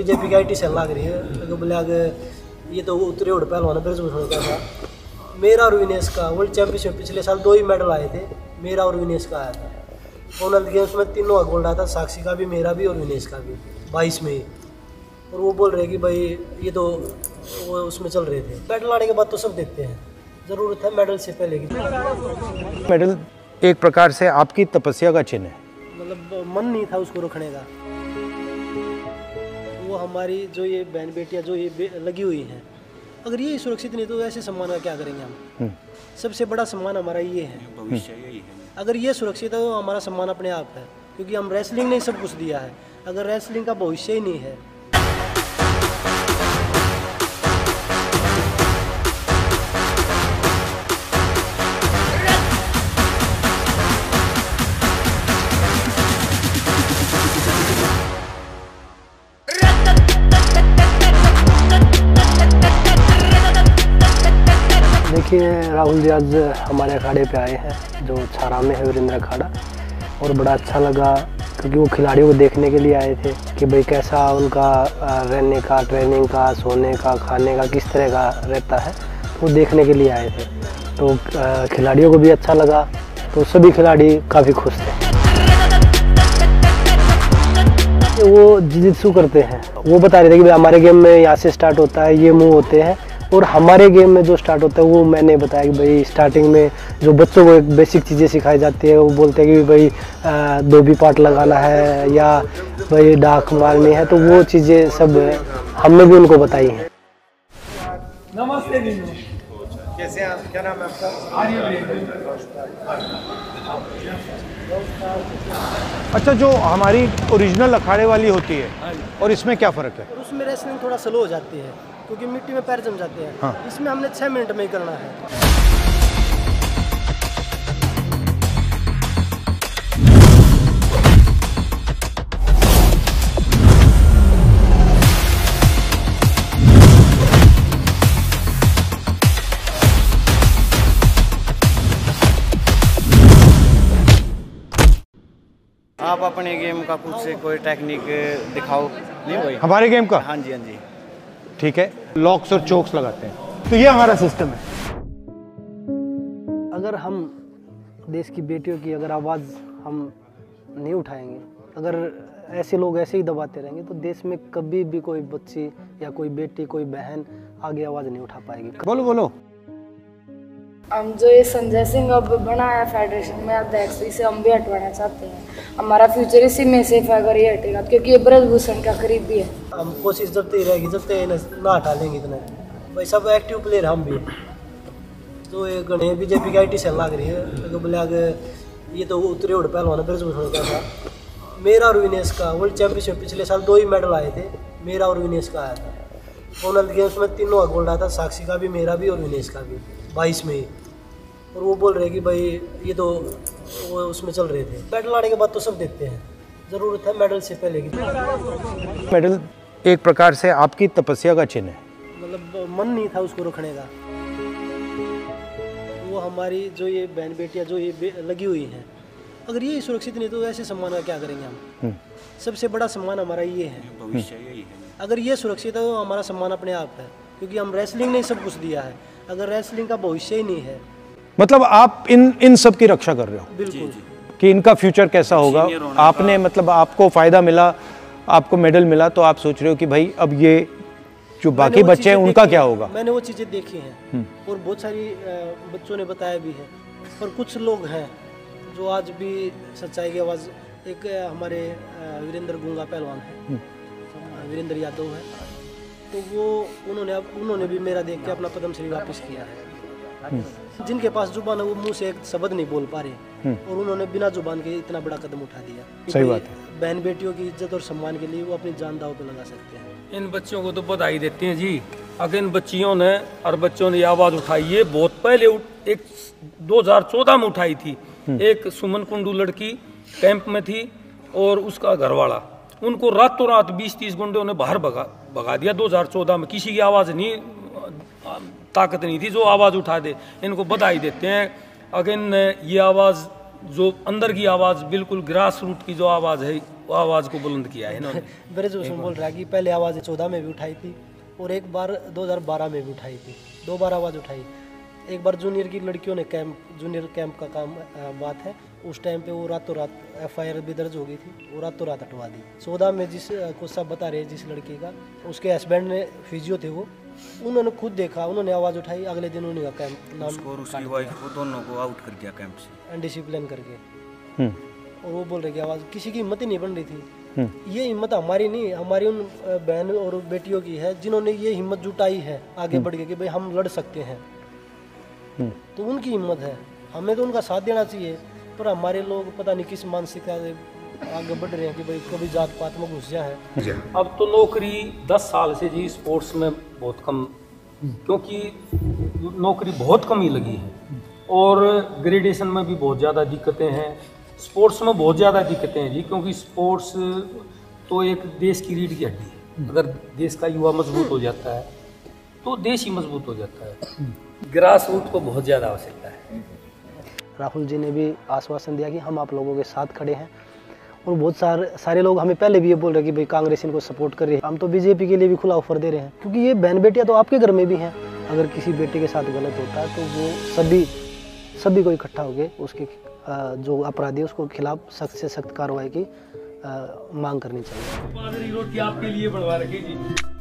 BJP की IT cell लग रही है तो बोले आगे ये तो उतरे उड़ पहलवान ब्रजभूषण का था। मेरा और विनेश का वर्ल्ड चैंपियनशिप पिछले साल 2 ही मेडल आए थे, मेरा और विनेश का आया था। कॉमनवेल्थ गेम्स में तीनों का गोल्ड आया था, साक्षी का भी, मेरा भी और विनेश का भी 22 में ही। और वो बोल रहे कि भाई ये तो वो उसमें चल रहे थे। मेडल आने के बाद तो सब देखते हैं, ज़रूरत है मेडल से पहले की। मेडल एक प्रकार से आपकी तपस्या का चिन्ह है, मतलब मन नहीं था उसको रखने का। वो हमारी जो ये बहन बेटियां जो ये लगी हुई हैं, अगर ये सुरक्षित नहीं तो ऐसे सम्मान का क्या करेंगे हम। सबसे बड़ा सम्मान हमारा ये है, भविष्य यही है। अगर ये सुरक्षित है तो हमारा सम्मान अपने आप है, क्योंकि हम रेसलिंग ने सब कुछ दिया है। अगर रेसलिंग का भविष्य ही नहीं है। देखिए राहुल जी आज हमारे अखाड़े पे आए हैं जो छारा में है, वीरेंद्र अखाड़ा, और बड़ा अच्छा लगा क्योंकि वो खिलाड़ियों को देखने के लिए आए थे कि भाई कैसा उनका रहने का, ट्रेनिंग का, सोने का, खाने का किस तरह का रहता है, तो वो देखने के लिए आए थे। तो खिलाड़ियों को भी अच्छा लगा, तो सभी खिलाड़ी काफ़ी खुश थे। वो जिजित्सु करते हैं, वो बता रहे थे कि भाई हमारे गेम में यहाँ से स्टार्ट होता है, ये मूव होते हैं, और हमारे गेम में जो स्टार्ट होता है वो मैंने बताया कि भाई स्टार्टिंग में जो बच्चों को एक बेसिक चीज़ें सिखाई जाती है, वो बोलते हैं कि भाई धोबी पाट लगाना है या भाई डाक मारनी है, तो वो चीज़ें सब हमने भी उनको बताई हैं। नमस्ते कैसे हैं आप? क्या नाम है आपका? अच्छा, जो हमारी ओरिजिनल अखाड़े वाली होती है और इसमें क्या फ़र्क है? उसमें रेसलिंग थोड़ा स्लो हो जाती है क्योंकि मिट्टी में पैर जम जाते हैं। हाँ। इसमें हमने 6 मिनट में ही करना है। आप अपने गेम का कुछ से कोई टेक्निक दिखाओ। नहीं भाई, हमारे गेम का? हाँ जी, हाँ जी। ठीक है, लॉक्स और चोक्स लगाते हैं, तो ये हमारा सिस्टम है। अगर हम देश की बेटियों की अगर आवाज़ हम नहीं उठाएंगे, अगर ऐसे लोग ऐसे ही दबाते रहेंगे, तो देश में कभी भी कोई बच्ची या कोई बेटी, कोई बहन आगे आवाज़ नहीं उठा पाएगी। बोलो बोलो। हम जो ये संजय सिंह अब बनाया फेडरेशन में अध्यक्ष, इसे हम भी हटवाना चाहते हैं। हमारा फ्यूचर इसी में सेफ है अगर ये हटेगा, क्योंकि ये ब्रजभूषण का करीबी है। हम कोशिश जब तक रहेगी, जब तक ना हटा लेंगे इतना। भाई सब एक्टिव प्लेयर हम भी, तो ये गणे बीजेपी की आईटी सेल लग रही है तो बोले आगे ये तो उतरे उड़ पहलवान ब्रजभूषण का था। मेरा और विनेश का वर्ल्ड चैंपियनशिप पिछले साल 2 ही मेडल आए थे, मेरा और विनेश का आया था। कॉमनवेल्थ गेम्स में तीनों का गोल्ड आया था, साक्षी का भी, मेरा भी और विनेश का भी 22 में ही। और वो बोल रहे कि भाई ये तो वो उसमें चल रहे थे। मेडल आने के बाद तो सब देखते हैं, ज़रूरत है मेडल से पहले की। मेडल एक प्रकार से आपकी तपस्या का चिन्ह है, मतलब मन नहीं था उसको रखने का। वो हमारी जो ये बहन बेटियां जो ये लगी हुई हैं, अगर ये सुरक्षित नहीं तो ऐसे सम्मान का क्या करेंगे हम। सबसे बड़ा सम्मान हमारा ये है, भविष्य यही है। अगर ये सुरक्षित है तो हमारा सम्मान अपने आप है, क्योंकि हम रेसलिंग ने सब कुछ दिया है। अगर रेसलिंग का भविष्य ही नहीं है, मतलब आप इन सब की रक्षा कर रहे हो। बिल्कुल, कि इनका फ्यूचर कैसा होगा। आपने मतलब आपको फ़ायदा मिला, आपको मेडल मिला, तो आप सोच रहे हो कि भाई अब ये जो बाकी बच्चे हैं उनका क्या होगा। मैंने वो चीज़ें देखी हैं और बहुत सारी बच्चों ने बताया भी है। और कुछ लोग हैं जो आज भी सच्चाई की आवाज़, एक हमारे वीरेंद्र गूंगा पहलवान है, वीरेंद्र यादव है, तो वो उन्होंने भी मेरा देख के अपना पद्मश्री वापस किया है। जिनके पास जुबान है वो मुंह से एक शब्द नहीं बोल पा रहे, और उन्होंने बिना जुबान के इतना बड़ा कदम उठा दिया। सही बात है। बहन बेटियों की इज्जत और सम्मान के लिए वो अपनी जान दांव पे लगा सकते हैं। इन बच्चियों को तो बधाई देते हैं जी। अगर इन बच्चियों ने और बच्चों ने आवाज़ उठाई, ये बहुत पहले एक 2014 में उठाई थी। एक सुमन कुंडू लड़की कैंप में थी और उसका घरवाला, उनको रातों रात 20-30 गुंडों ने बाहर भगा दिया 2014 में। किसी की आवाज़ नहीं, ताकत नहीं थी जो आवाज़ उठा दे। इनको बधाई देते हैं। अगर ये आवाज़ जो अंदर की आवाज़, बिल्कुल ग्रास रूट की जो आवाज़ है, आवाज को बुलंद किया है इन्होंने। ब्रजभूषण बोल रहा है कि पहले आवाज़ 14 में भी उठाई थी और एक बार 2012 में भी उठाई थी, 2 बार आवाज़ उठाई। एक बार जूनियर की लड़कियों ने जूनियर कैंप का काम बात है, उस टाइम पे वो रातों रात FIR भी दर्ज हो गई थी, वो रातों रात हटवा दी। 14 में जिस को सब बता रहे जिस लड़की का, उसके हस्बैंड ने फिजियो थे वो, उन्होंने खुद देखा, उन्होंने आवाज़ उठाई, अगले दिन उन्हीं का कैंप नाम और उसकी वाइफ को दोनों को आउट कर दिया कैंप से अनडिसिप्लिन करके। और वो बोल रहे कि आवाज़ किसी की हिम्मत ही नहीं बन रही थी। ये हिम्मत हमारी नहीं, हमारी उन बहन और बेटियों की है जिन्होंने ये हिम्मत जुटाई है आगे बढ़ के कि भाई हम लड़ सकते हैं। तो उनकी हिम्मत है, हमें तो उनका साथ देना चाहिए। पर हमारे लोग पता नहीं किस मानसिकता से आगे बढ़ रहे हैं कि भाई कभी जात पात में घुस गया है। अब तो नौकरी 10 साल से जी स्पोर्ट्स में बहुत कम, क्योंकि नौकरी बहुत कम ही लगी है और ग्रेडेशन में भी बहुत ज़्यादा दिक्कतें हैं, स्पोर्ट्स में बहुत ज़्यादा दिक्कतें हैं जी, क्योंकि स्पोर्ट्स तो एक देश की रीढ़ की हड्डी है। अगर देश का युवा मजबूत हो जाता है तो देश ही मजबूत हो जाता है। ग्रास रूट को बहुत ज़्यादा आवश्यकता है। राहुल जी ने भी आश्वासन दिया कि हम आप लोगों के साथ खड़े हैं, और बहुत सारे लोग हमें पहले भी ये बोल रहे हैं कि भाई कांग्रेस इनको सपोर्ट कर रही है, हम तो बीजेपी के लिए भी खुला ऑफर दे रहे हैं, क्योंकि ये बहन बेटियां तो आपके घर में भी हैं। अगर किसी बेटे के साथ गलत होता है तो वो सभी को इकट्ठा होकर उसके जो अपराधी है उसको खिलाफ सख्त से सख्त कार्रवाई की मांग करनी चाहिए। रोटी आपके लिए बढ़वा रखी जी।